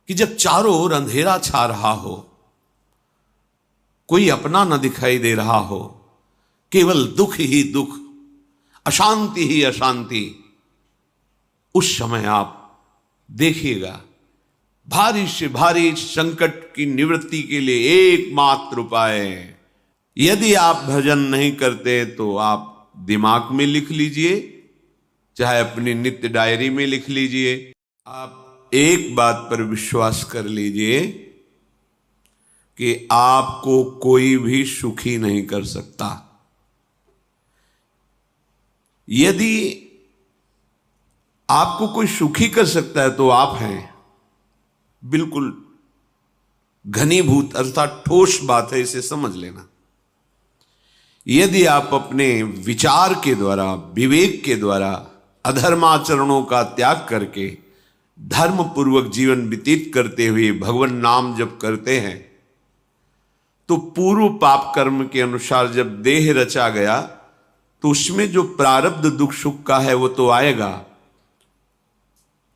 कि जब चारों ओर अंधेरा छा रहा हो, कोई अपना न दिखाई दे रहा हो, केवल दुख ही दुख, अशांति ही अशांति, उस समय आप देखिएगा भारी से भारी संकट की निवृत्ति के लिए एकमात्र उपाय है। यदि आप भजन नहीं करते तो आप दिमाग में लिख लीजिए, चाहे अपनी नित्य डायरी में लिख लीजिए। आप एक बात पर विश्वास कर लीजिए कि आपको कोई भी सुखी नहीं कर सकता। यदि आपको कोई सुखी कर सकता है तो आप हैं। बिल्कुल घनीभूत अर्थात ठोस बात है, इसे समझ लेना। यदि आप अपने विचार के द्वारा, विवेक के द्वारा अधर्माचरणों का त्याग करके धर्म पूर्वक जीवन व्यतीत करते हुए भगवान नाम जप करते हैं, तो पूर्व पाप कर्म के अनुसार जब देह रचा गया तो उसमें जो प्रारब्ध दुख सुख का है वो तो आएगा,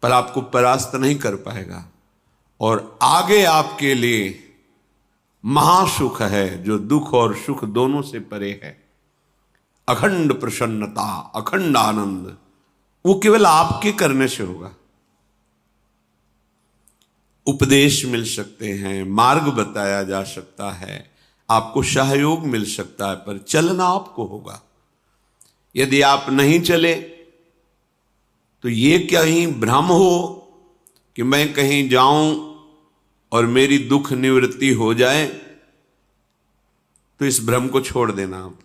पर आपको परास्त नहीं कर पाएगा। और आगे आपके लिए महासुख है जो दुख और सुख दोनों से परे है। अखंड प्रसन्नता, अखंड आनंद, वो केवल आपके करने से होगा। उपदेश मिल सकते हैं, मार्ग बताया जा सकता है, आपको सहयोग मिल सकता है, पर चलना आपको होगा। यदि आप नहीं चले तो ये कहीं भ्रम हो कि मैं कहीं जाऊं और मेरी दुख निवृत्ति हो जाए, तो इस भ्रम को छोड़ देना आप।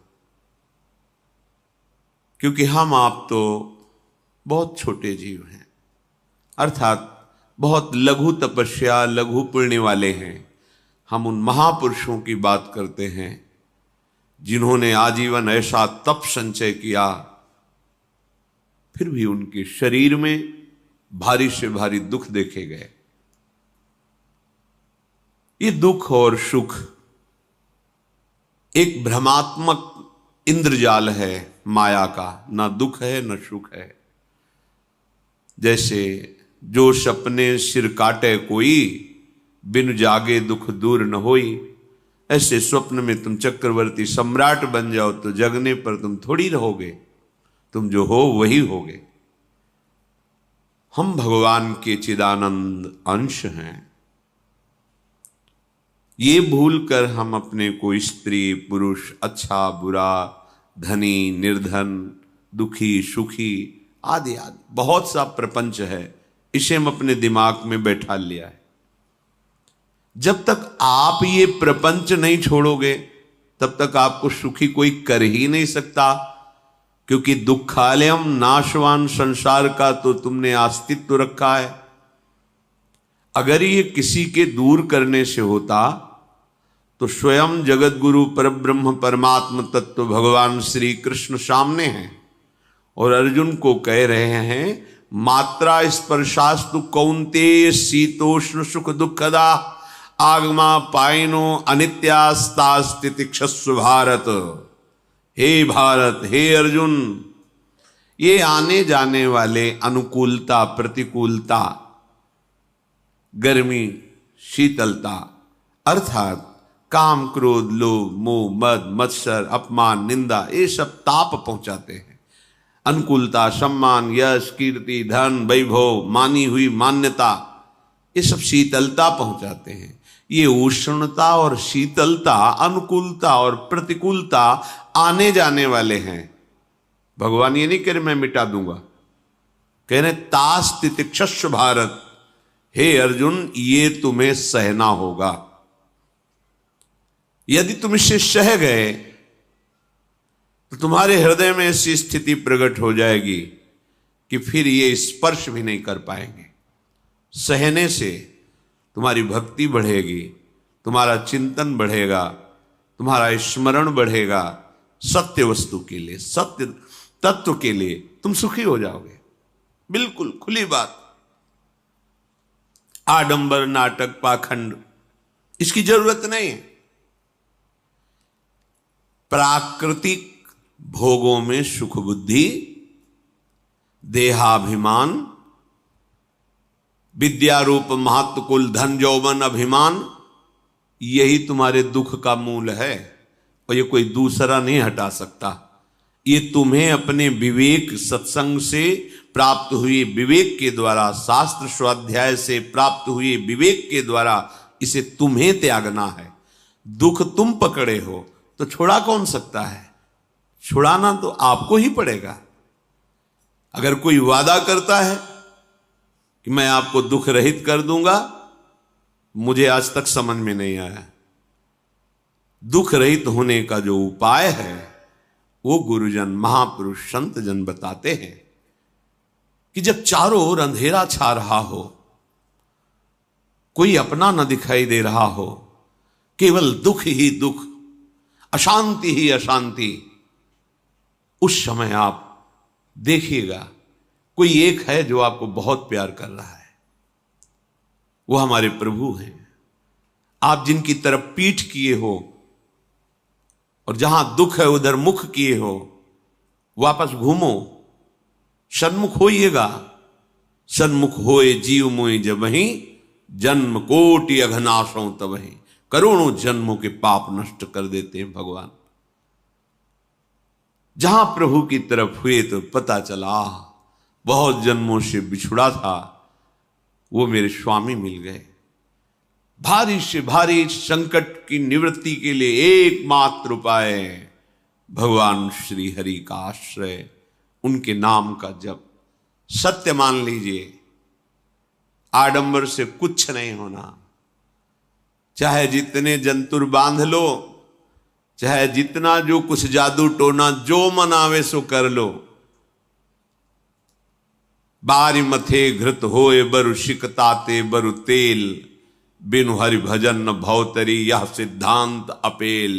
क्योंकि हम आप तो बहुत छोटे जीव हैं, अर्थात बहुत लघु तपस्या, लघु पुण्य वाले हैं। हम उन महापुरुषों की बात करते हैं जिन्होंने आजीवन ऐसा तप संचय किया, फिर भी उनके शरीर में भारी से भारी दुख देखे गए। ये दुख और सुख एक भ्रमात्मक इंद्रजाल है माया का, ना दुख है न सुख है। जैसे जो सपने सिर काटे कोई, बिन जागे दुख दूर न होई, ऐसे स्वप्न में तुम चक्रवर्ती सम्राट बन जाओ तो जगने पर तुम थोड़ी रहोगे, तुम जो हो वही होगे। हम भगवान के चिदानंद अंश हैं। ये भूल कर हम अपने को स्त्री पुरुष, अच्छा बुरा, धनी निर्धन, दुखी सुखी आदि आदि बहुत सा प्रपंच है, इसे हम अपने दिमाग में बैठा लिया है। जब तक आप ये प्रपंच नहीं छोड़ोगे तब तक आपको सुखी कोई कर ही नहीं सकता, क्योंकि दुखालयम नाशवान संसार का तो तुमने अस्तित्व रखा है। अगर ये किसी के दूर करने से होता तो स्वयं जगत गुरु परब्रह्म परमात्म तत्व भगवान श्री कृष्ण सामने हैं और अर्जुन को कह रहे हैं, मात्रा स्पर्शास्तु कौन्तेय शीतोष्ण सुख दुखदा आगमा पायनो अनित्यास्तास्तितिक्षस्व भारत। हे भारत, हे अर्जुन, ये आने जाने वाले अनुकूलता प्रतिकूलता, गर्मी शीतलता, अर्थात काम क्रोध लोभ मोह मद मत्सर अपमान निंदा, ये सब ताप पहुंचाते हैं। अनुकूलता सम्मान यश कीर्ति धन वैभव मानी हुई मान्यता, ये सब शीतलता पहुंचाते हैं। ये उष्णता और शीतलता, अनुकूलता और प्रतिकूलता आने जाने वाले हैं। भगवान ये नहीं कह रहे मैं मिटा दूंगा, कह रहे तास तितिक्षस्व भारत, हे अर्जुन ये तुम्हें सहना होगा। यदि तुम इसे सह गए तो तुम्हारे हृदय में ऐसी स्थिति प्रकट हो जाएगी कि फिर ये स्पर्श भी नहीं कर पाएंगे। सहने से तुम्हारी भक्ति बढ़ेगी, तुम्हारा चिंतन बढ़ेगा, तुम्हारा स्मरण बढ़ेगा, सत्य वस्तु के लिए, सत्य तत्व के लिए तुम सुखी हो जाओगे। बिल्कुल खुली बात। आडंबर नाटक पाखंड इसकी जरूरत नहीं है। प्राकृतिक भोगों में सुख बुद्धि, देहाभिमान, विद्या रूप महत्व कुल धन यौवन अभिमान, यही तुम्हारे दुख का मूल है और ये कोई दूसरा नहीं हटा सकता। ये तुम्हें अपने विवेक सत्संग से प्राप्त हुए विवेक के द्वारा, शास्त्र स्वाध्याय से प्राप्त हुए विवेक के द्वारा इसे तुम्हें त्यागना है। दुख तुम पकड़े हो तो छुड़ा कौन सकता है? छुड़ाना तो आपको ही पड़ेगा। अगर कोई वादा करता है कि मैं आपको दुख रहित कर दूंगा, मुझे आज तक समझ में नहीं आया। दुख रहित होने का जो उपाय है वो गुरुजन, महापुरुष, संत जन बताते हैं कि जब चारों ओर अंधेरा छा रहा हो, कोई अपना न दिखाई दे रहा हो, केवल दुख ही दुख, अशांति ही अशांति, उस समय आप देखिएगा कोई एक है जो आपको बहुत प्यार कर रहा है। वो हमारे प्रभु हैं। आप जिनकी तरफ पीठ किए हो और जहां दुख है उधर मुख किए हो, वापस घूमो, सन्मुख होइएगा। सन्मुख होए जीव मोहि जबहि, जन्म कोटि अघनाशों तबहि। करोड़ों जन्मों के पाप नष्ट कर देते हैं भगवान। जहां प्रभु की तरफ हुए तो पता चला बहुत जन्मों से बिछुड़ा था, वो मेरे स्वामी मिल गए। भारी से भारी संकट की निवृत्ति के लिए एकमात्र उपाय भगवान श्री हरि का आश्रय, उनके नाम का जप। सत्य मान लीजिए, आडंबर से कुछ नहीं होना। चाहे जितने जंतुर बांध लो, चाहे जितना जो कुछ जादू टोना जो मन आवे सो कर लो, बारी मथे घृत होए बरु शिकताते बरु तेल, बिनु हरि भजन न भवतरी यह सिद्धांत अपेल।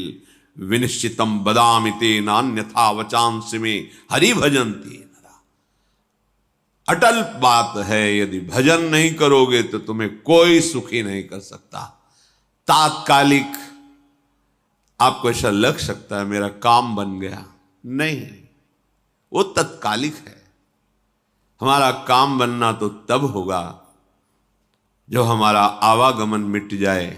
विनिश्चितम बदामि तेन अन्यथा वचांस में हरि भजन्ति नरा। अटल बात है, यदि भजन नहीं करोगे तो तुम्हें कोई सुखी नहीं कर सकता। तात्कालिक आपको ऐसा लग सकता है मेरा काम बन गया, नहीं, वो तत्कालिक है। हमारा काम बनना तो तब होगा जो हमारा आवागमन मिट जाए,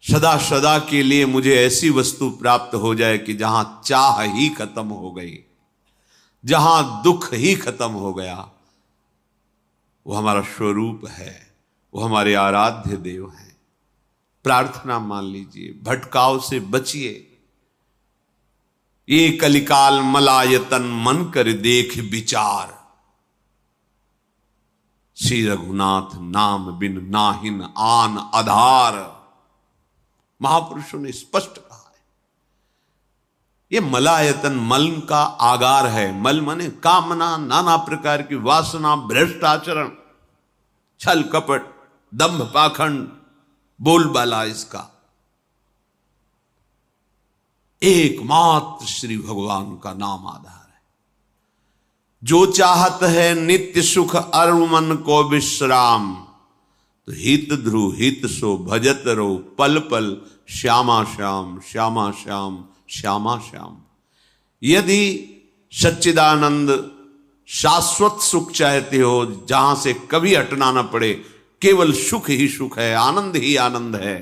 सदा सदा के लिए मुझे ऐसी वस्तु प्राप्त हो जाए कि जहां चाह ही खत्म हो गई, जहां दुख ही खत्म हो गया। वो हमारा स्वरूप है, वो हमारे आराध्य देव हैं। प्रार्थना मान लीजिए, भटकाव से बचिए। ये कलिकाल मलायतन मन कर देख विचार, श्री रघुनाथ नाम बिन नाहिन आन आधार। महापुरुषों ने स्पष्ट कहा है। ये मलायतन मल का आगार है। मल माने कामना, नाना प्रकार की वासना, भ्रष्ट आचरण, छल कपट, दंभ पाखंड, बोलबाला, इसका एकमात्र श्री भगवान का नाम आधार है। जो चाहत है नित्य सुख अरु मन को विश्राम, तो हित ध्रुव हित सो भजत रो पल पल श्यामा श्याम श्यामा श्याम श्यामा श्याम। यदि सच्चिदानंद शाश्वत सुख चाहते हो, जहां से कभी हटना ना पड़े, केवल सुख ही सुख है, आनंद ही आनंद है,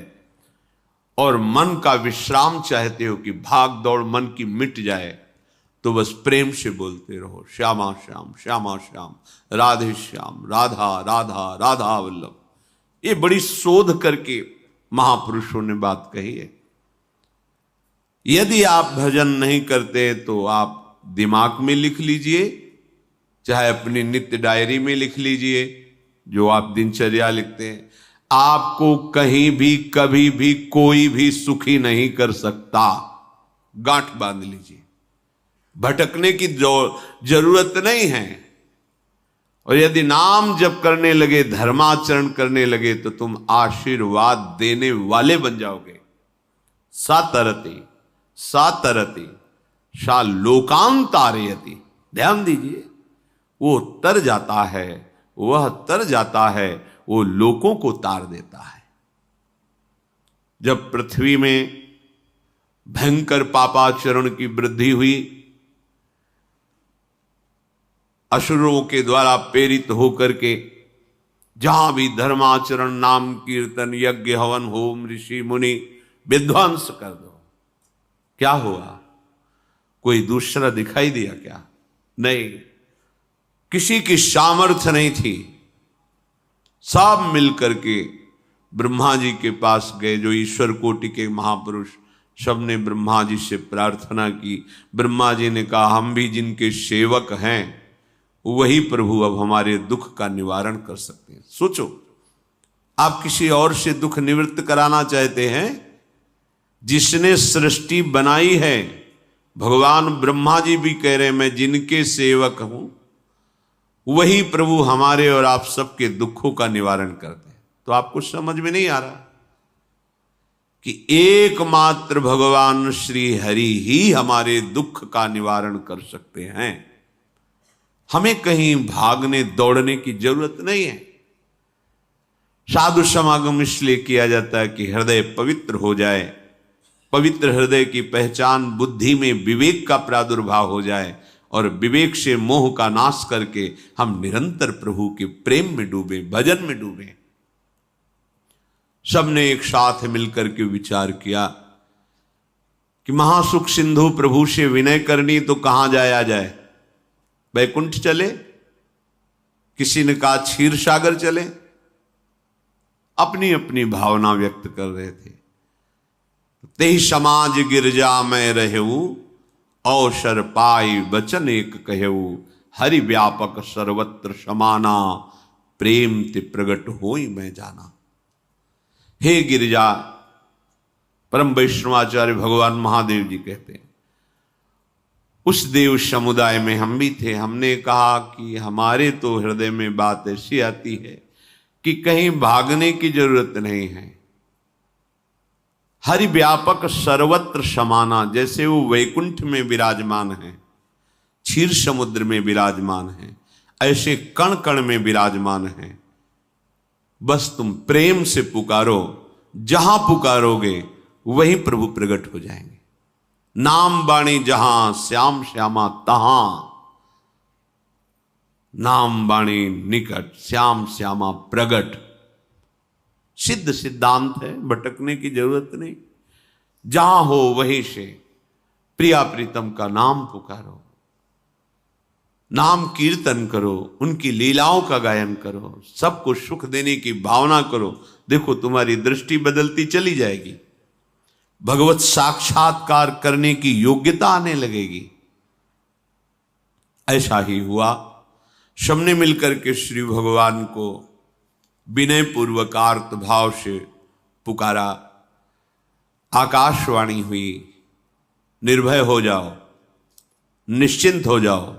और मन का विश्राम चाहते हो कि भाग दौड़ मन की मिट जाए, तो बस प्रेम से बोलते रहो श्यामा श्याम श्यामा श्याम, राधे श्याम, राधा राधा राधा वल्लभ। ये बड़ी शोध करके महापुरुषों ने बात कही है। यदि आप भजन नहीं करते तो आप दिमाग में लिख लीजिए, चाहे अपनी नित्य डायरी में लिख लीजिए, जो आप दिनचर्या लिखते हैं। आपको कहीं भी कभी भी कोई भी सुखी नहीं कर सकता। गांठ बांध लीजिए, भटकने की जरूरत नहीं है। और यदि नाम जप करने लगे, धर्माचरण करने लगे, तो तुम आशीर्वाद देने वाले बन जाओगे। सातरति सातरति सा लोकांतारयति। ध्यान दीजिए, वो तर जाता है, वह तर जाता है, वो लोकों को तार देता है। जब पृथ्वी में भयंकर पापाचरण की वृद्धि हुई, असुरों के द्वारा प्रेरित होकर के जहां भी धर्माचरण, नाम कीर्तन, यज्ञ, हवन, होम, ऋषि मुनि विध्वंस कर दो, क्या हुआ? कोई दूसरा दिखाई दिया क्या? नहीं, किसी की सामर्थ्य नहीं थी। सब मिलकर के ब्रह्मा जी के पास गए, जो ईश्वर कोटि के महापुरुष, सबने ब्रह्मा जी से प्रार्थना की। ब्रह्मा जी ने कहा, हम भी जिनके सेवक हैं वही प्रभु अब हमारे दुख का निवारण कर सकते हैं। सोचो, आप किसी और से दुख निवृत्त कराना चाहते हैं? जिसने सृष्टि बनाई है, भगवान ब्रह्मा जी भी कह रहे हैं मैं जिनके सेवक हूं वही प्रभु हमारे और आप सबके दुखों का निवारण करते हैं। तो आपको समझ में नहीं आ रहा कि एकमात्र भगवान श्री हरि ही हमारे दुख का निवारण कर सकते हैं। हमें कहीं भागने दौड़ने की जरूरत नहीं है। साधु समागम इसलिए किया जाता है कि हृदय पवित्र हो जाए, पवित्र हृदय की पहचान बुद्धि में विवेक का प्रादुर्भाव हो जाए, और विवेक से मोह का नाश करके हम निरंतर प्रभु के प्रेम में डूबे, भजन में डूबे। सबने एक साथ मिलकर के विचार किया कि महासुख सिंधु प्रभु से विनय करनी तो कहां जाया जाए? वैकुंठ चले, किसी ने कहा क्षीर सागर चले। अपनी अपनी भावना व्यक्त कर रहे थे। तेहि समाज गिरजा में रहेऊ, अवसर पाई वचन एक कहेऊ, हरि व्यापक सर्वत्र समाना, प्रेम ते प्रगट होई मैं जाना। हे गिरिजा, परम वैष्णवाचार्य भगवान महादेव जी कहते हैं, उस देव समुदाय में हम भी थे। हमने कहा कि हमारे तो हृदय में बात ऐसी आती है कि कहीं भागने की जरूरत नहीं है। हरि व्यापक सर्वत्र समाना, जैसे वो वैकुंठ में विराजमान है, क्षीर समुद्र में विराजमान है, ऐसे कण कण में विराजमान है। बस तुम प्रेम से पुकारो, जहां पुकारोगे वहीं प्रभु प्रकट हो जाएंगे। नाम बाणी जहां श्याम श्यामा तहां, नाम बाणी निकट श्याम श्यामा प्रगट। सिद्ध सिद्धांत है, भटकने की जरूरत नहीं। जहां हो वहीं से प्रिया प्रीतम का नाम पुकारो, नाम कीर्तन करो, उनकी लीलाओं का गायन करो, सबको सुख देने की भावना करो। देखो तुम्हारी दृष्टि बदलती चली जाएगी, भगवत साक्षात्कार करने की योग्यता आने लगेगी। ऐसा ही हुआ। सबने मिलकर के श्री भगवान को विनय पूर्वक आर्त भाव से पुकारा। आकाशवाणी हुई, निर्भय हो जाओ, निश्चिंत हो जाओ,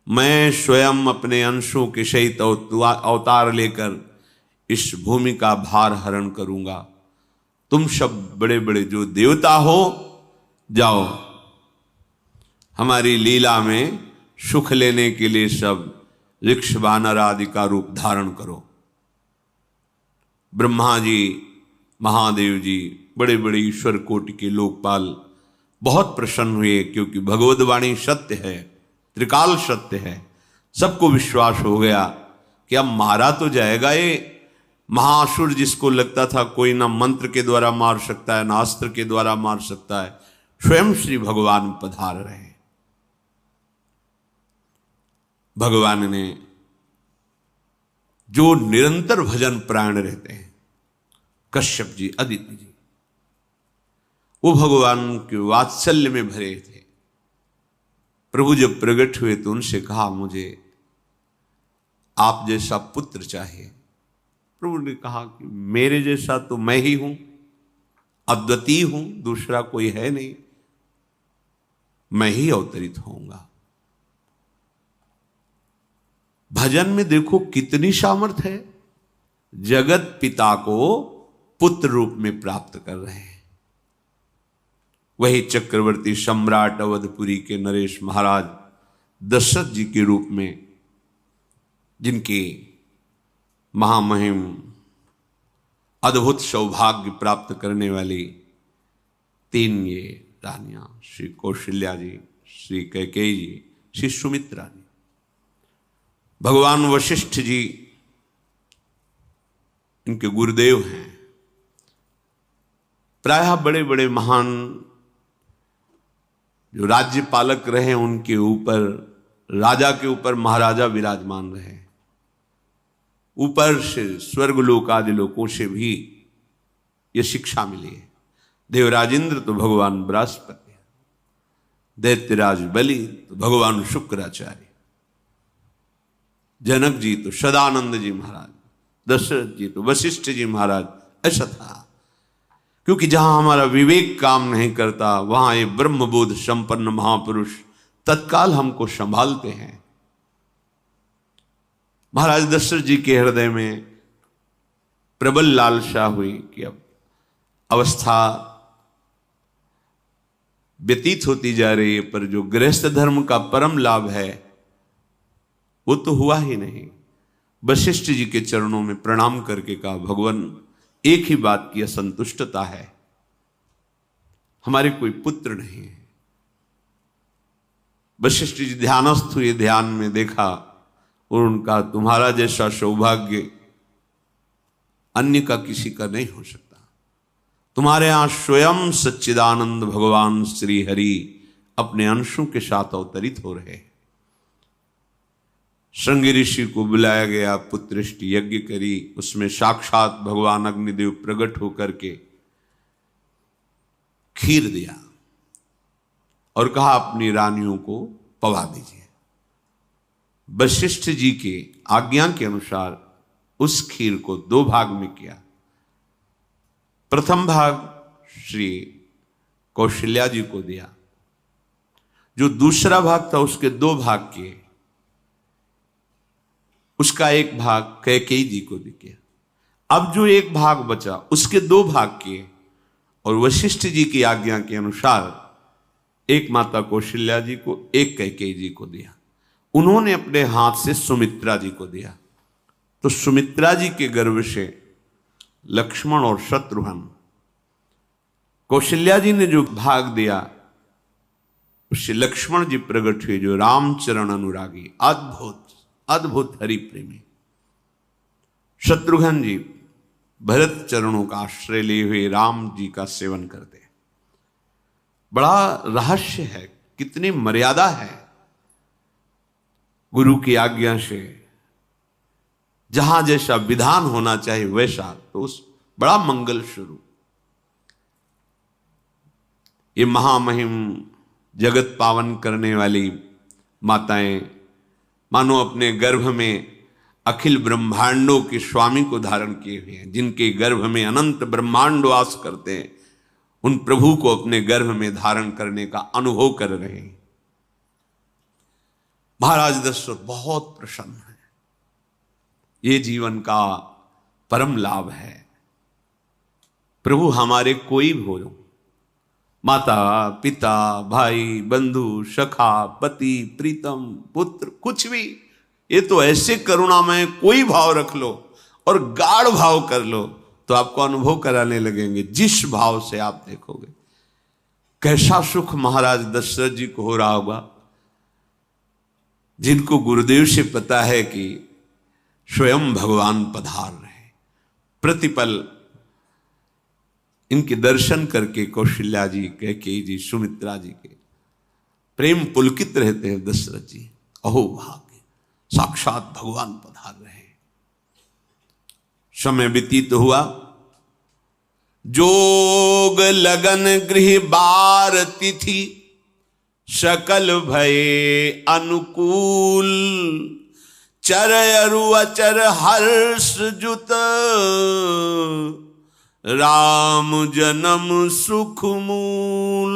मैं स्वयं अपने अंशों के सहित अवतार लेकर इस भूमि का भार हरण करूंगा। तुम सब बड़े बड़े जो देवता हो, जाओ हमारी लीला में सुख लेने के लिए सब ऋक्ष वानर आदि का रूप धारण करो। ब्रह्मा जी, महादेव जी, बड़े बड़े ईश्वर कोटि के लोकपाल बहुत प्रसन्न हुए, क्योंकि भगवद्वाणी सत्य है, त्रिकाल सत्य है। सबको विश्वास हो गया कि अब मारा तो जाएगा ये महासुर, जिसको लगता था कोई ना मंत्र के द्वारा मार सकता है, ना अस्त्र के द्वारा मार सकता है। स्वयं श्री भगवान पधार रहे। भगवान ने जो निरंतर भजन प्राण रहते हैं, कश्यप जी, अदिति जी, वो भगवान के वात्सल्य में भरे थे। प्रभु जब प्रकट हुए तो उनसे कहा, मुझे आप जैसा पुत्र चाहिए। प्रभु ने कहा कि मेरे जैसा तो मैं ही हूं, अद्वितीय हूं, दूसरा कोई है नहीं, मैं ही अवतरित होऊंगा। भजन में देखो कितनी सामर्थ्य है। जगत पिता को पुत्र रूप में प्राप्त कर रहे हैं। वही चक्रवर्ती सम्राट अवधपुरी के नरेश महाराज दशरथ जी के रूप में, जिनके महामहिम अद्भुत सौभाग्य प्राप्त करने वाली 3 ये रानियां, श्री कौशल्या जी, श्री कैकेयी जी, श्री सुमित्रा जी। भगवान वशिष्ठ जी इनके गुरुदेव हैं। प्रायः बड़े बड़े महान जो राज्य पालक रहे उनके ऊपर, राजा के ऊपर महाराजा विराजमान रहे। ऊपर से स्वर्गलोक आदि लोकों से भी यह शिक्षा मिली है। देवराजेंद्र तो भगवान बृहस्पति, दैत्यराज बलि तो भगवान शुक्राचार्य, जनक जी तो सदानंद जी महाराज, दशरथ जी तो वशिष्ठ जी महाराज। ऐसा था, क्योंकि जहां हमारा विवेक काम नहीं करता वहां ये ब्रह्मबोध संपन्न महापुरुष तत्काल हमको संभालते हैं। महाराज दशरथ जी के हृदय में प्रबल लालसा हुई कि अब अवस्था व्यतीत होती जा रही है, पर जो गृहस्थ धर्म का परम लाभ है वो तो हुआ ही नहीं। वशिष्ठ जी के चरणों में प्रणाम करके कहा, भगवान एक ही बात की असंतुष्टता है, हमारे कोई पुत्र नहीं है। वशिष्ठ जी ध्यानस्थ हुए, ध्यान में देखा और उनका, तुम्हारा जैसा सौभाग्य अन्य का किसी का नहीं हो सकता। तुम्हारे यहां स्वयं सच्चिदानंद भगवान श्री हरि अपने अंशों के साथ अवतरित हो रहे हैं। श्रृंगी ऋषि को बुलाया गया, पुत्रेष्टि यज्ञ करी, उसमें साक्षात भगवान अग्निदेव प्रकट होकर के खीर दिया और कहा अपनी रानियों को पवा दीजिए। वशिष्ठ जी के आज्ञा के अनुसार उस खीर को 2 भाग में किया। प्रथम भाग श्री कौशल्या जी को दिया, जो दूसरा भाग था उसके 2 भाग किए, उसका 1 भाग कैकेयी जी को दिया। अब जो 1 भाग बचा उसके 2 भाग किए और वशिष्ठ जी की आज्ञा के अनुसार एक माता कौशल्या जी को, एक कैकेयी जी को दिया। उन्होंने अपने हाथ से सुमित्रा जी को दिया। तो सुमित्रा जी के गर्भ से लक्ष्मण और शत्रुघ्न, कौशल्या जी ने जो भाग दिया उससे लक्ष्मण जी प्रकट हुए, जो रामचरण अनुरागी, अद्भुत अद्भुत हरि प्रेमी। शत्रुघ्न जी भरत चरणों का आश्रय लिए हुए राम जी का सेवन करते। बड़ा रहस्य है, कितनी मर्यादा है गुरु की आज्ञा से। जहां जैसा विधान होना चाहिए वैसा, तो उस बड़ा मंगल शुरू। ये महामहिम जगत पावन करने वाली माताएं मानो अपने गर्भ में अखिल ब्रह्मांडों के स्वामी को धारण किए हुए हैं, जिनके गर्भ में अनंत ब्रह्मांड वास करते हैं, उन प्रभु को अपने गर्भ में धारण करने का अनुभव कर रहे हैं। महाराज दशरथ बहुत प्रसन्न है। ये जीवन का परम लाभ है। प्रभु हमारे कोई भी हो, माता पिता भाई बंधु सखा पति प्रीतम पुत्र, कुछ भी, ये तो ऐसे करुणामय कोई भाव रख लो और गाढ़ भाव कर लो तो आपको अनुभव कराने लगेंगे। जिस भाव से आप देखोगे कैसा सुख महाराज दशरथ जी को हो रहा होगा, जिनको गुरुदेव से पता है कि स्वयं भगवान पधार रहे। प्रतिपल इनके दर्शन करके कौशल्या जी, कैकेयी जी, सुमित्रा जी के प्रेम पुलकित रहते हैं। दशरथ जी, अहो भाग्य, साक्षात भगवान पधार रहे। समय व्यतीत हुआ, जोग लगन गृह बार तिथि, सकल भये अनुकूल, चर अरु अचर हर्ष जुत, राम जन्म सुख मूल।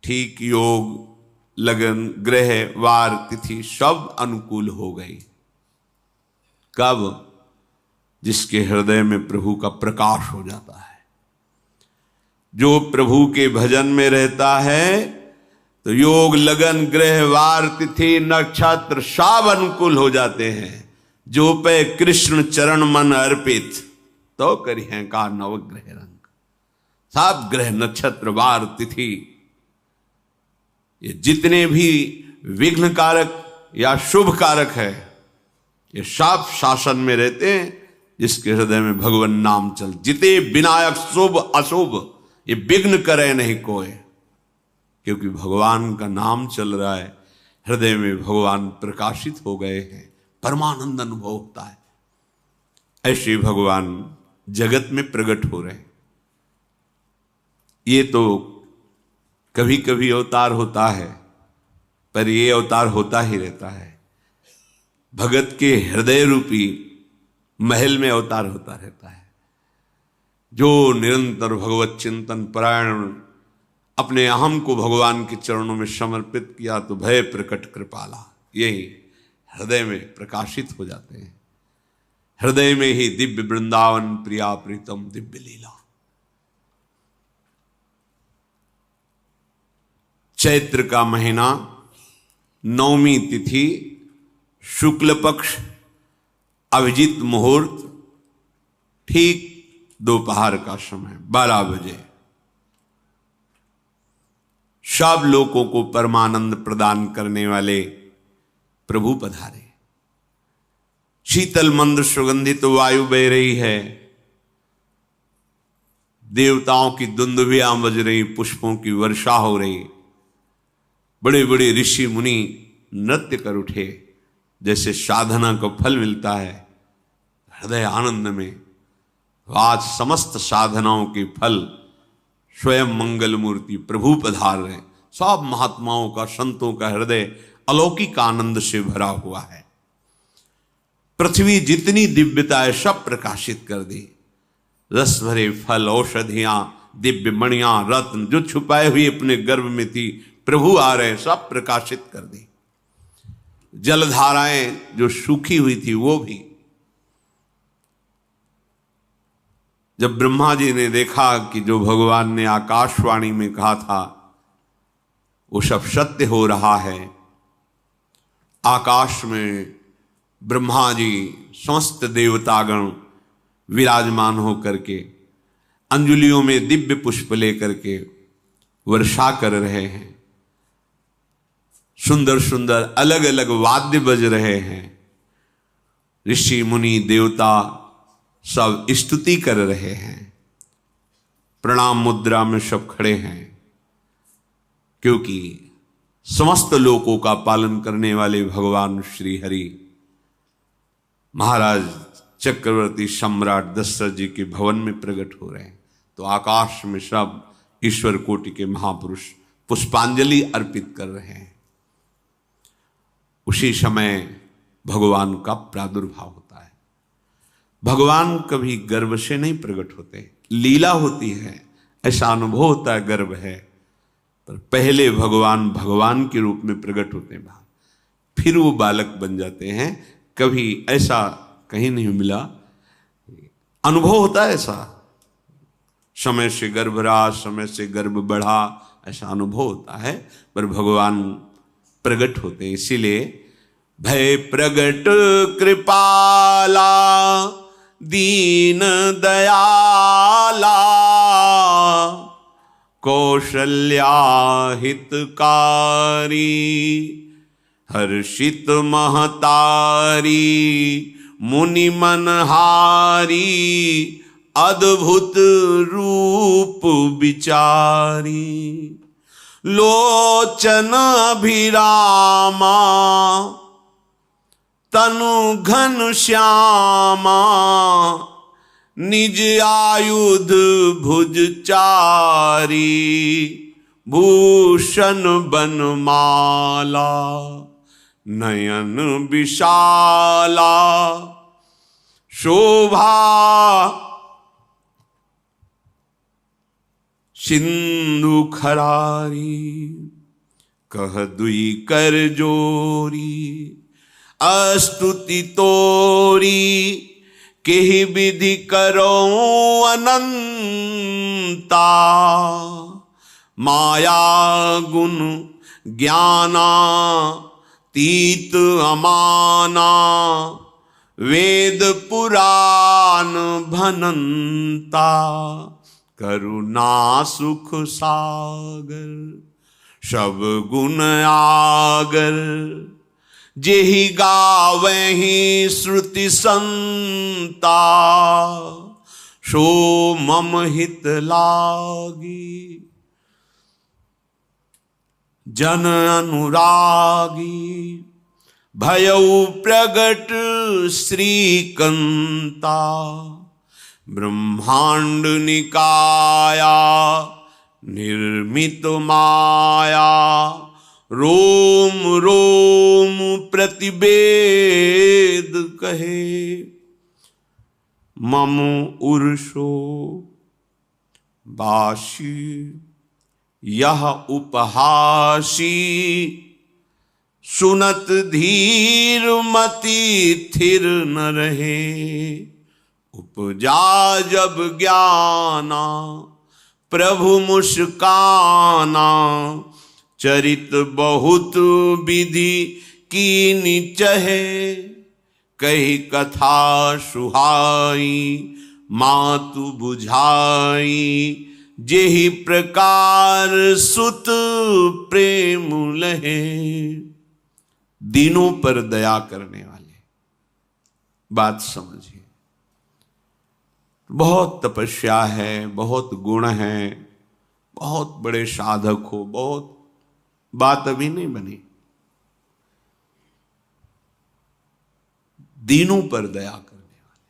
ठीक योग लगन ग्रह वार तिथि सब अनुकूल हो गई। कब? जिसके हृदय में प्रभु का प्रकाश हो जाता है। जो प्रभु के भजन में रहता है तो योग लगन ग्रह वार तिथि नक्षत्र सब अनुकूल हो जाते हैं। जो पे कृष्ण चरण मन अर्पित, तो करी है का नवग्रह रंग। सब ग्रह नक्षत्र वार तिथि, ये जितने भी विघ्न कारक या शुभ कारक है, ये सब शासन में रहते हैं जिसके हृदय में भगवान नाम चल। जिते विनायक शुभ अशुभ ये विघ्न करे नहीं कोई, क्योंकि भगवान का नाम चल रहा है, हृदय में भगवान प्रकाशित हो गए हैं, परमानंद अनुभव होता है। ऐसे भगवान जगत में प्रकट हो रहे हैं। ये तो कभी कभी अवतार होता है, पर ये अवतार होता ही रहता है। भगत के हृदय रूपी महल में अवतार होता रहता है। जो निरंतर भगवत चिंतन परायण अपने अहम को भगवान के चरणों में समर्पित किया तो भय प्रकट कृपाला, यही हृदय में प्रकाशित हो जाते हैं। हृदय में ही दिव्य वृंदावन प्रिया प्रीतम दिव्य लीला। चैत्र का महीना, नवमी तिथि, शुक्ल पक्ष, अभिजीत मुहूर्त, ठीक दोपहर का समय 12 बजे सब लोगों को परमानंद प्रदान करने वाले प्रभु पधारे। शीतल मंद सुगंधित वायु बह रही है, देवताओं की दुंदुभियां बज रही, पुष्पों की वर्षा हो रही, बड़े बड़े ऋषि मुनि नृत्य कर उठे। जैसे साधना को फल मिलता है हृदय आनंद में, आज समस्त साधनाओं के फल स्वयं मंगल मूर्ति प्रभु पधार रहे। सब महात्माओं का, संतों का हृदय अलौकिक आनंद से भरा हुआ है। पृथ्वी जितनी दिव्यता है सब प्रकाशित कर दी। रस भरे फल, औषधियां, दिव्य मणियां, रत्न जो छुपाए हुए अपने गर्भ में थी, प्रभु आ रहे, सब प्रकाशित कर दी। जलधाराएं जो सूखी हुई थी वो भी। जब ब्रह्मा जी ने देखा कि जो भगवान ने आकाशवाणी में कहा था वो सब सत्य हो रहा है, आकाश में ब्रह्मा जी समस्त देवतागण विराजमान होकर के अंजलियों में दिव्य पुष्प लेकर के वर्षा कर रहे हैं, सुंदर सुंदर अलग अलग वाद्य बज रहे हैं, ऋषि मुनि देवता सब स्तुति कर रहे हैं, प्रणाम मुद्रा में सब खड़े हैं, क्योंकि समस्त लोकों का पालन करने वाले भगवान श्री हरि महाराज चक्रवर्ती सम्राट दशरथ जी के भवन में प्रकट हो रहे हैं। तो आकाश में सब ईश्वर कोटि के महापुरुष पुष्पांजलि अर्पित कर रहे हैं। उसी समय भगवान का प्रादुर्भाव होता है। भगवान कभी गर्भ से नहीं प्रकट होते, लीला होती है, ऐसा अनुभव होता है गर्भ है, पर पहले भगवान भगवान के रूप में प्रकट होते हैं, फिर वो बालक बन जाते हैं। कभी ऐसा कहीं नहीं मिला, अनुभव होता है ऐसा, समय से गर्भ रहा, समय से गर्भ बढ़ा, ऐसा अनुभव होता है, पर भगवान प्रकट होते हैं। इसीलिए भय प्रगट कृपाला दीन दयाला कौशल्या हितकारी हर्षित महतारी मुनि मनहारी अद्भुत रूप विचारी लोचन अभिरामा तनु घन श्यामा निज आयुध भुज चारी भूषण बनमाला नयन विशाला शोभा सिंधु खरारी कह दुई कर जोरी अस्तुति तोरी केहि विधि करो अनंता माया गुण ज्ञाना तीत अमाना वेद पुराण भनंता करुणा सुख सागर सब गुण आगर जेहि गावहि श्रुति संता, सो मम हित लागी। जन अनुरागी भयउ प्रगट श्रीकंता, ब्रह्मांड निकाया निर्मित माया, रोम रोम प्रतिवेद कहे। मम उर्षो बाशी यह उपहासी, सुनत धीर मति थिर न रहे। उपजा जब ज्ञाना प्रभु मुस्काना, चरित बहुत विधि कीनी चहे। कही कथा सुहाई मातु बुझाई, जेहि प्रकार सुत प्रेम लहे। दीनों पर दया करने वाले, बात समझिए। बहुत तपस्या है, बहुत गुण है, बहुत बड़े साधक हो, बहुत बात अभी नहीं बनी। दीनों पर दया करने वाले।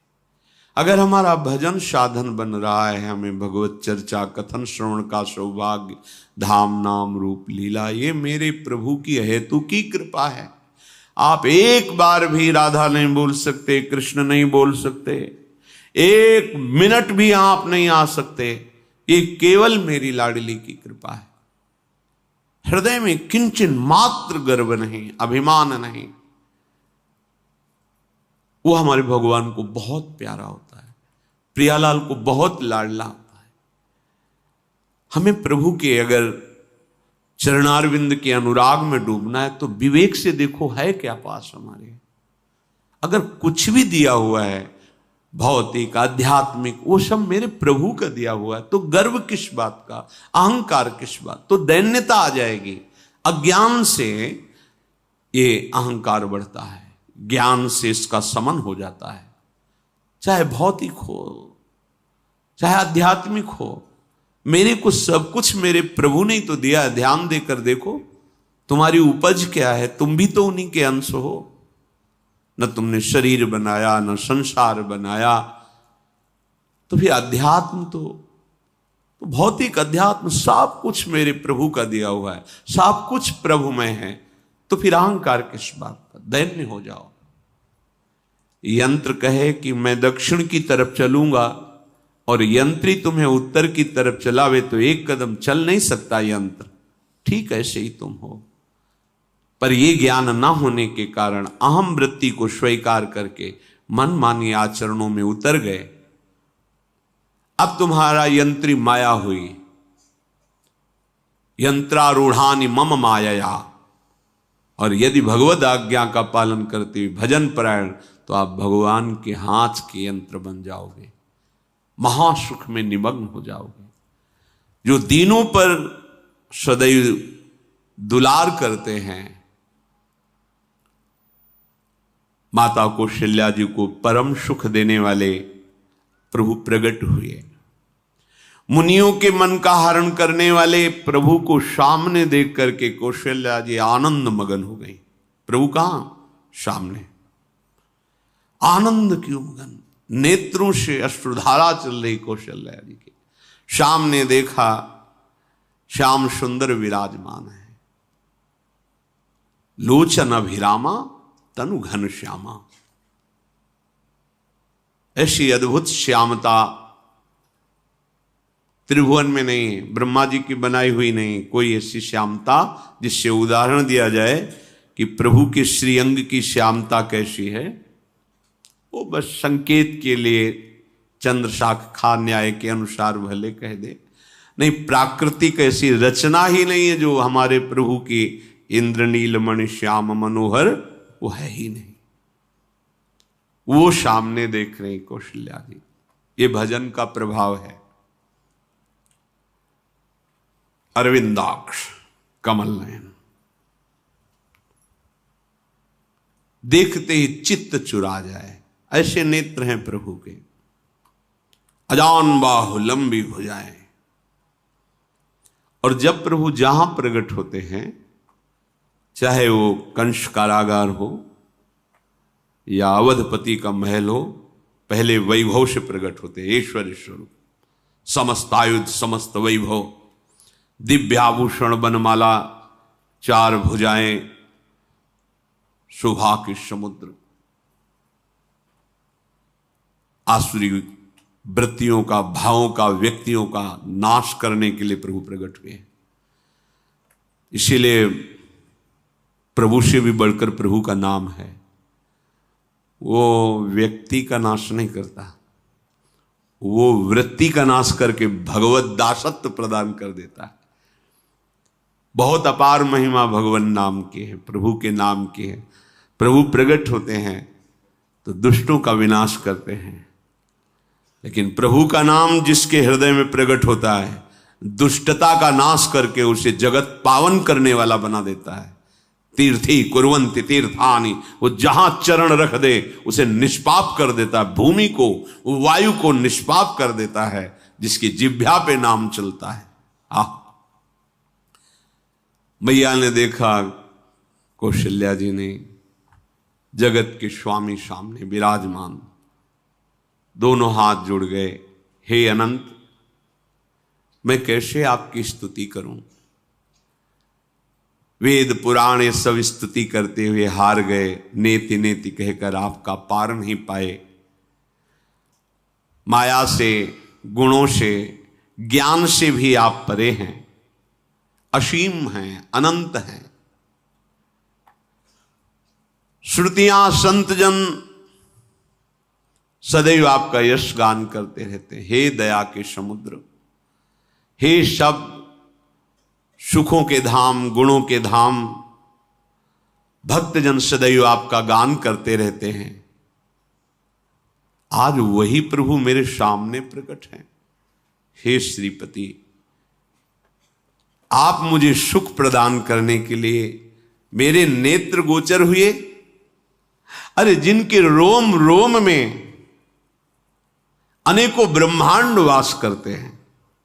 अगर हमारा भजन साधन बन रहा है, हमें भगवत चर्चा कथन श्रवण का सौभाग्य, धाम नाम रूप लीला, ये मेरे प्रभु की हेतु की कृपा है। आप एक बार भी राधा नहीं बोल सकते, कृष्ण नहीं बोल सकते, एक मिनट भी आप नहीं आ सकते, ये केवल मेरी लाडली की कृपा है। हृदय में किंचन मात्र गर्व नहीं, अभिमान नहीं। वो हमारे भगवान को बहुत प्यारा होता है, प्रियालाल को बहुत लाडला होता है। हमें प्रभु के अगर चरणारविंद के अनुराग में डूबना है तो विवेक से देखो है क्या पास हमारे। अगर कुछ भी दिया हुआ है भौतिक आध्यात्मिक, वो सब मेरे प्रभु का दिया हुआ है, तो गर्व किस बात का, अहंकार किस बात, तो दैन्यता आ जाएगी। अज्ञान से ये अहंकार बढ़ता है, ज्ञान से इसका समन हो जाता है। चाहे भौतिक हो चाहे आध्यात्मिक हो, मेरे को सब कुछ मेरे प्रभु ने तो दिया है। ध्यान देकर देखो तुम्हारी उपज क्या है, तुम भी तो उन्हीं के अंश हो। न तुमने शरीर बनाया, न संसार बनाया, तो फिर अध्यात्म तो भौतिक अध्यात्म सब कुछ मेरे प्रभु का दिया हुआ है, सब कुछ प्रभु में है, तो फिर अहंकार किस बात का, दैन्य हो जाओ। यंत्र कहे कि मैं दक्षिण की तरफ चलूंगा और यंत्री तुम्हें उत्तर की तरफ चलावे तो एक कदम चल नहीं सकता यंत्र, ठीक ऐसे ही तुम हो। पर यह ज्ञान न होने के कारण अहम वृत्ति को स्वीकार करके मनमानी आचरणों में उतर गए। अब तुम्हारा यंत्री माया हुई, यंत्रारूढ़ानि मम मायया। और यदि भगवद आज्ञा का पालन करते हुए भजन परायण, तो आप भगवान के हाथ के यंत्र बन जाओगे, महासुख में निमग्न हो जाओगे। जो दीनों पर सदैव दुलार करते हैं, माता कौशल्या जी को परम सुख देने वाले प्रभु प्रकट हुए। मुनियों के मन का हरण करने वाले प्रभु को सामने देख करके कौशल्या जी आनंद मगन हो गई। प्रभु कहां? सामने। आनंद क्यों मगन, नेत्रों से अश्रुधारा चल रही कौशल्या जी के। सामने देखा श्याम सुंदर विराजमान है, लोचन अभिरामा तनु घन श्यामा। ऐसी अद्भुत श्यामता त्रिभुवन में नहीं, ब्रह्मा जी की बनाई हुई नहीं कोई ऐसी श्यामता जिससे उदाहरण दिया जाए कि प्रभु के श्रीअंग की श्यामता कैसी है। वो बस संकेत के लिए चंद्र शाखा न्याय के अनुसार भले कह दे, नहीं प्राकृतिक ऐसी रचना ही नहीं है जो हमारे प्रभु की इंद्रनील मणि श्याम मनोहर, वो है ही नहीं। वो सामने देख रहे कौशल्या जी। ये भजन का प्रभाव है। अरविंदाक्ष, कमल नयन। देखते ही चित्त चुरा जाए, ऐसे नेत्र हैं प्रभु के। अजान बाहु लंबी भुजाएं। और जब प्रभु जहां प्रकट होते हैं, चाहे वो कंस कारागार हो या अवधपति का महल हो, पहले वैभव से प्रकट होते हैं। ऐश्वर्य स्वरूप, समस्त आयुध, समस्त वैभव, दिव्याभूषण, बनमाला, 4 भुजाएं, शोभा के समुद्र, आसुरी वृत्तियों का, भावों का, व्यक्तियों का नाश करने के लिए प्रभु प्रकट हुए। इसीलिए प्रभु से भी बढ़कर प्रभु का नाम है। वो व्यक्ति का नाश नहीं करता, वो वृत्ति का नाश करके भगवत दासत्व प्रदान कर देता है। बहुत अपार महिमा भगवान नाम की है, प्रभु के नाम की है। प्रभु प्रकट होते हैं तो दुष्टों का विनाश करते हैं, लेकिन प्रभु का नाम जिसके हृदय में प्रकट होता है, दुष्टता का नाश करके उसे जगत पावन करने वाला बना देता है। तीर्थी कुर्वन्ति तीर्थानि, वो जहां चरण रख दे उसे निष्पाप कर देता है। भूमि को, वायु को निष्पाप कर देता है, जिसकी जिह्वा पे नाम चलता है। मैया ने देखा, कौशल्या जी ने, जगत के स्वामी सामने विराजमान, दोनों हाथ जुड़ गए। हे अनंत, मैं कैसे आपकी स्तुति करूं? वेद पुराण ये सब स्तुति करते हुए हार गए। नेति नेति कहकर आपका पार नहीं पाए। माया से, गुणों से, ज्ञान से भी आप परे हैं, असीम हैं, अनंत हैं। श्रुतियां, संतजन सदैव आपका यश गान करते रहते हैं। हे दया के समुद्र, हे शब्द, सुखों के धाम, गुणों के धाम, भक्तजन सदैव आपका गान करते रहते हैं। आज वही प्रभु मेरे सामने प्रकट हैं। हे श्रीपति, आप मुझे सुख प्रदान करने के लिए मेरे नेत्र गोचर हुए। अरे जिनके रोम रोम में अनेकों ब्रह्मांड वास करते हैं,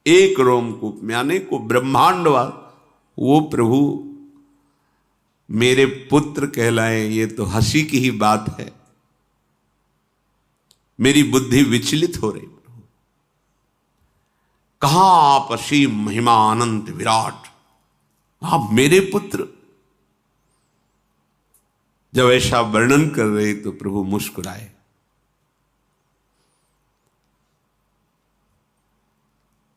एक रोमकूप में अनेकों ब्रह्मांड वास, वो प्रभु मेरे पुत्र कहलाए, ये तो हंसी की ही बात है। मेरी बुद्धि विचलित हो रही। प्रभु कहां आप असीम महिमा अनंत विराट, आप मेरे पुत्र। जब ऐसा वर्णन कर रहे तो प्रभु मुस्कुराए।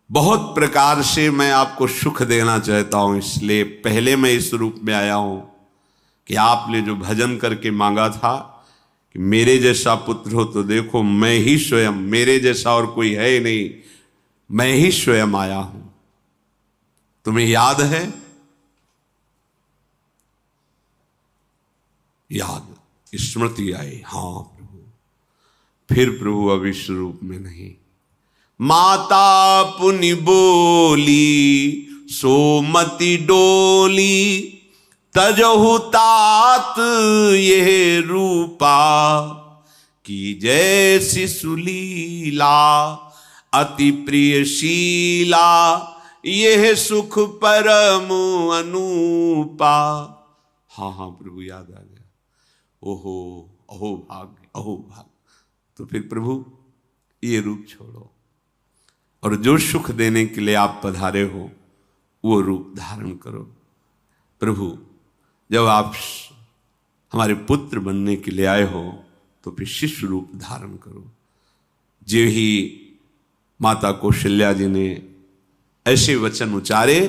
बहुत प्रकार से मैं आपको सुख देना चाहता हूं, इसलिए पहले मैं इस रूप में आया हूं कि आपने जो भजन करके मांगा था कि मेरे जैसा पुत्र हो, तो देखो मैं ही स्वयं, मेरे जैसा और कोई है ही नहीं, मैं ही स्वयं आया हूं। तुम्हें याद है? याद, स्मृति आई। हां प्रभु। फिर प्रभु अब इस रूप में नहीं। माता पुनि बोली सोमति डोली, तजहु तात ये रूपा, की जैसी सुलीला अति प्रियशीला, यह सुख परम अनूपा। हाँ हाँ प्रभु, याद आ गया। ओहो, अहो भाग्य, अहो भाग्य। तो फिर प्रभु ये रूप छोड़ो, और जो सुख देने के लिए आप पधारे हो वो रूप धारण करो। प्रभु, जब आप हमारे पुत्र बनने के लिए आए हो तो फिर शिष्य रूप धारण करो। जो ही माता कौशल्या जी ने ऐसे वचन उचारे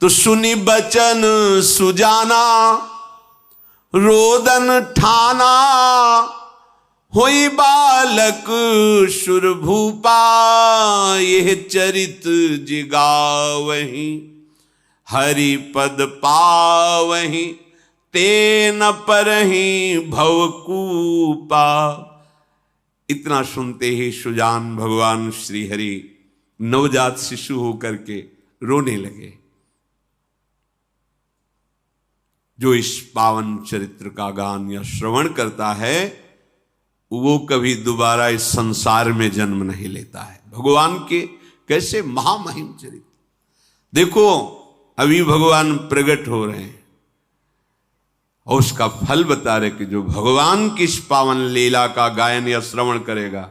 तो सुनी बचन सुजाना, रोदन ठाना, होई बालक सुरभूपा, यह चरित जिगावहीं, हरि पद पावहीं, तेन परहीं भवकूपा। इतना सुनते ही सुजान भगवान श्री हरि नवजात शिशु होकर के रोने लगे। जो इस पावन चरित्र का गान या श्रवण करता है वो कभी दोबारा इस संसार में जन्म नहीं लेता है। भगवान के कैसे महामहिम चरित्र। देखो अभी भगवान प्रकट हो रहे हैं और उसका फल बता रहे कि जो भगवान की इस पावन लीला का गायन या श्रवण करेगा,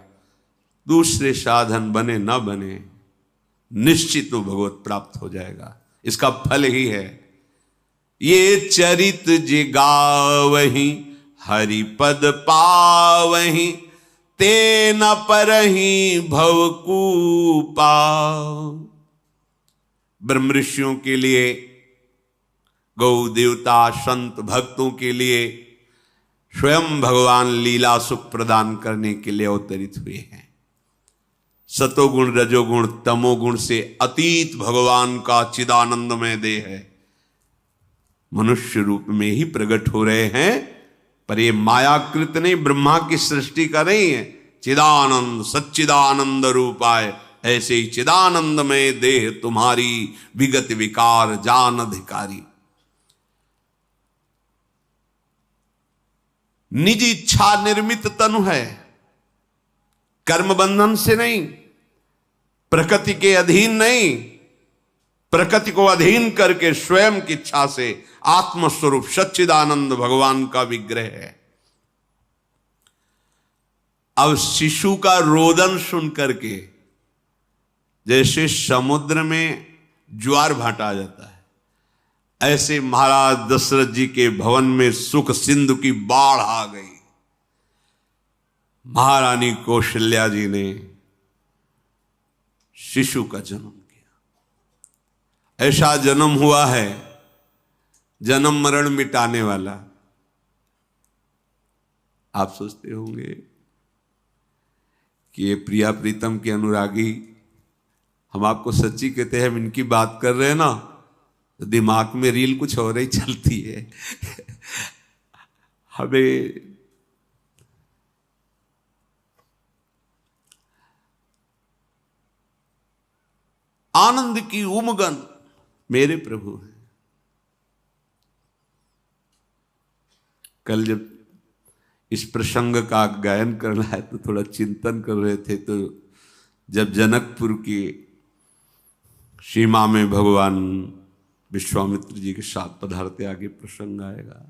दूसरे साधन बने ना बने, निश्चित वो भगवत प्राप्त हो जाएगा। इसका फल ही है ये चरित जे गावहीं हरिपद पावहीं, ते न परहीं भवकूपा। ब्रह्म ऋषियों के लिए, गौ देवता संत भक्तों के लिए स्वयं भगवान लीला सुख प्रदान करने के लिए अवतरित हुए हैं। सतोगुण रजोगुण तमोगुण से अतीत भगवान का चिदानंदमय देह है, मनुष्य रूप में ही प्रकट हो रहे हैं। पर ये मायाकृत नहीं, ब्रह्मा की सृष्टि का नहीं है। चिदानंद सच्चिदानंद रूपाय, ऐसे ही चिदानंदमय देह तुम्हारी विगत विकार जान अधिकारी। निज इच्छा निर्मित तनु है, कर्म बंधन से नहीं, प्रकृति के अधीन नहीं, प्रकृति को अधीन करके स्वयं की इच्छा से आत्मस्वरूप सच्चिदानंद भगवान का विग्रह है। अब शिशु का रोदन सुन करके जैसे समुद्र में ज्वार भाटा जाता है, ऐसे महाराज दशरथ जी के भवन में सुख सिंधु की बाढ़ आ गई। महारानी कौशल्या जी ने शिशु का जन्म किया। ऐसा जन्म हुआ है जन्म मरण मिटाने वाला। आप सोचते होंगे कि ये प्रिया प्रीतम के अनुरागी, हम आपको सच्ची कहते हैं, हम इनकी बात कर रहे हैं ना तो दिमाग में रील कुछ और ही चलती है। हमें आनंद की उमगन मेरे प्रभु है। कल जब इस प्रसंग का गायन करना है तो थोड़ा चिंतन कर रहे थे, तो जब जनकपुर की सीमा में भगवान विश्वामित्र जी के साथ पधारते, आगे प्रसंग आएगा,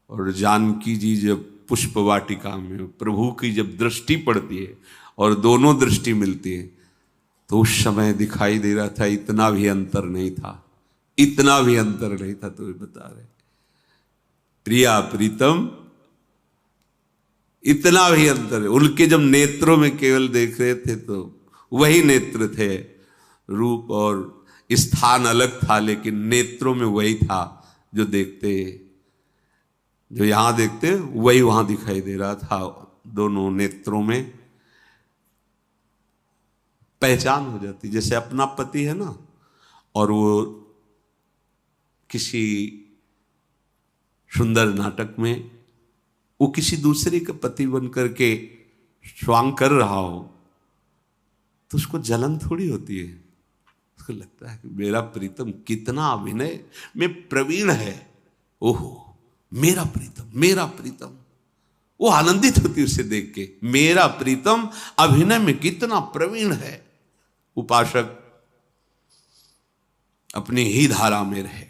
और जानकी जी जब पुष्प वाटिका में प्रभु की जब दृष्टि पड़ती है और दोनों दृष्टि मिलती है, तो उस समय दिखाई दे रहा था इतना भी अंतर नहीं था, इतना भी अंतर नहीं था। तो बता रहे प्रिया प्रीतम, इतना भी अंतर है। उनके जब नेत्रों में केवल देख रहे थे तो वही नेत्र थे, रूप और स्थान अलग था, लेकिन नेत्रों में वही था। जो देखते, जो यहां देखते वही वहां दिखाई दे रहा था। दोनों नेत्रों में पहचान हो जाती, जैसे अपना पति है ना, और वो किसी सुंदर नाटक में वो किसी दूसरे का पति बन करके स्वांग कर रहा हो तो उसको जलन थोड़ी होती है, उसको लगता है कि मेरा प्रीतम कितना अभिनय में प्रवीण है, ओहो मेरा प्रीतम, मेरा प्रीतम। वो आनंदित होती उसे देख के, मेरा प्रीतम अभिनय में कितना प्रवीण है। उपासक अपनी ही धारा में रहे,